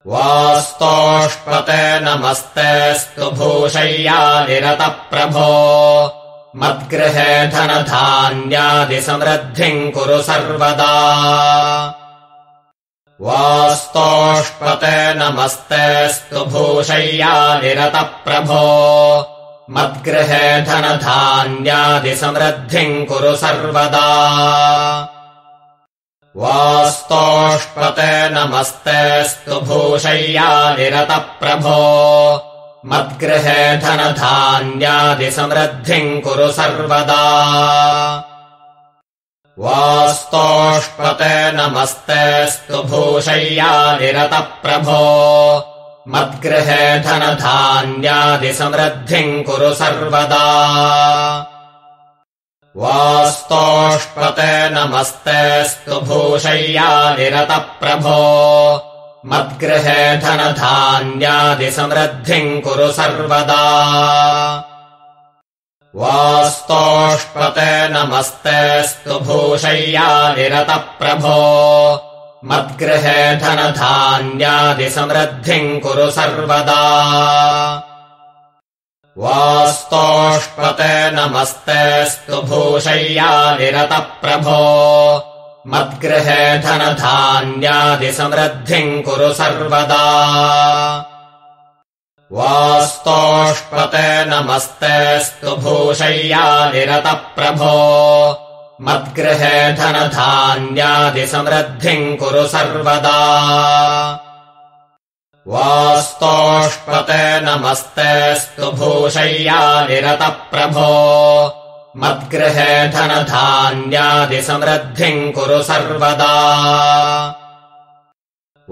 वास्तोष्पते नमस्तेऽस्तु भूषय्यानिरतप्रभो मद्गृहे धनधान्यादिसमृद्धिम् कुरु सर्वदा वास्तोष्पते नमस्तेऽस्तु भूषय्यानिरतप्रभो मद्गृहे धनधान्यादिसमृद्धिम् कुरु सर्वदा वास्तोष्पते नमस्तेऽस्तु भूषय्यानिरतप्रभो मद्गृहे धनधान्यादिसमृद्धिम् कुरु सर्वदा वास्तोष्पते नमस्तेऽस्तु भूषय्यानिरतप्रभो मद्गृहे धनधान्यादिसमृद्धिम् कुरु सर्वदा वास्तोष्पते नमस्तेऽस्तु भूषय्यानिरतप्रभो मद्गृहे धनधान्यादिसमृद्धिम् कुरु सर्वदा वास्तोष्पते नमस्तेऽस्तु भूषय्यानिरतप्रभो मद्गृहे धनधान्यादिसमृद्धिम् कुरु सर्वदा वास्तोष्पते नमस्तेऽस्तु भूषय्यानिरतप्रभो मद्गृहे धनधान्यादिसमृद्धिम् कुरु सर्वदा वास्तोष्पते नमस्तेऽस्तु भूषय्यानिरतप्रभो मद्गृहे धनधान्यादिसमृद्धिम् कुरु सर्वदा वास्तोष्पते नमस्तेऽस्तु भूषय्यानिरतप्रभो मद्गृहे धनधान्यादिसमृद्धिम् कुरु सर्वदा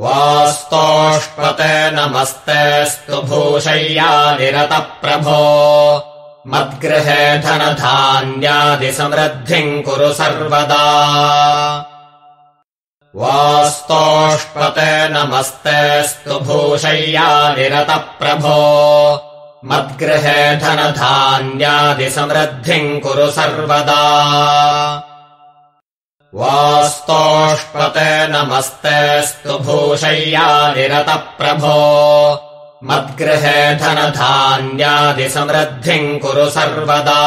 वास्तोष्पते नमस्तेऽस्तु भूषय्यानिरतप्रभो मद्गृहे धनधान्यादिसमृद्धिम् कुरु सर्वदा वास्तोष्पते नमस्तेऽस्तु भूषय्यानिरतप्रभो मद्गृहे धनधान्यादिसमृद्धिम् कुरु सर्वदा वास्तोष्पते नमस्तेऽस्तु भूषय्यानिरतप्रभो मद्गृहे धनधान्यादिसमृद्धिम् कुरु सर्वदा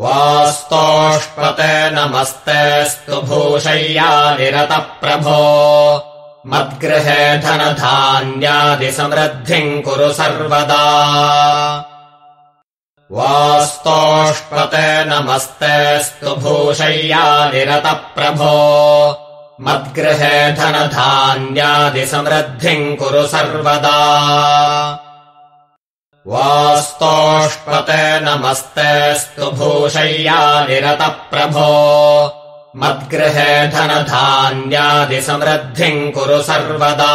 वास्तोष्पते नमस्तेऽस्तु भूषय्यानिरतप्रभो मद्गृहे धनधान्यादिसमृद्धिम् कुरु सर्वदा वास्तोष्पते नमस्तेऽस्तु भूषय्यानिरतप्रभो मद्गृहे धनधान्यादिसमृद्धिम् कुरु सर्वदा वास्तोष्पते नमस्तेऽस्तु भूषय्यानिरतप्रभो मद्गृहे धनधान्यादिसमृद्धिम् कुरु सर्वदा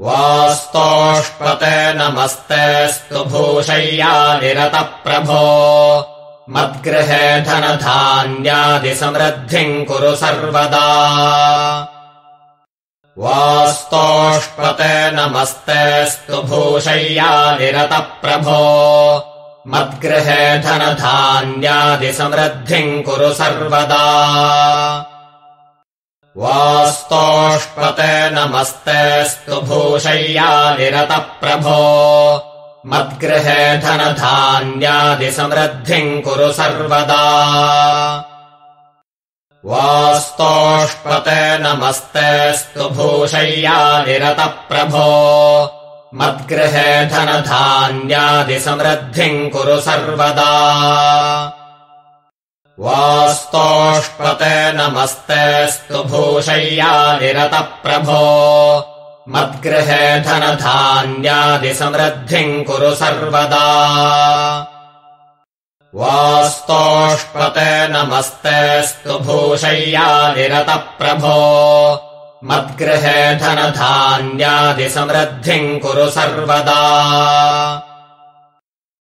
वास्तोष्पते नमस्तेऽस्तु भूषय्यानिरतप्रभो मद्गृहे धनधान्यादिसमृद्धिम् कुरु सर्वदा वास्तोष्पते नमस्तेऽस्तु भूषय्यानिरतप्रभो मद्गृहे धनधान्यादिसमृद्धिम् कुरु सर्वदा वास्तोष्पते नमस्तेऽस्तु भूषय्यानिरतप्रभो मद्गृहे धनधान्यादिसमृद्धिम् कुरु सर्वदा वास्तोष्पते नमस्तेऽस्तु भूषय्यानिरतप्रभो मद्गृहे धनधान्यादिसमृद्धिम् कुरु सर्वदा वास्तोष्पते नमस्तेऽस्तु भूषय्यानिरतप्रभो मद्गृहे धनधान्यादिसमृद्धिम् कुरु सर्वदा वास्तोष्पते नमस्तेऽस्तु भूषय्यानिरतप्रभो मद्गृहे धनधान्यादिसमृद्धिम् कुरु सर्वदा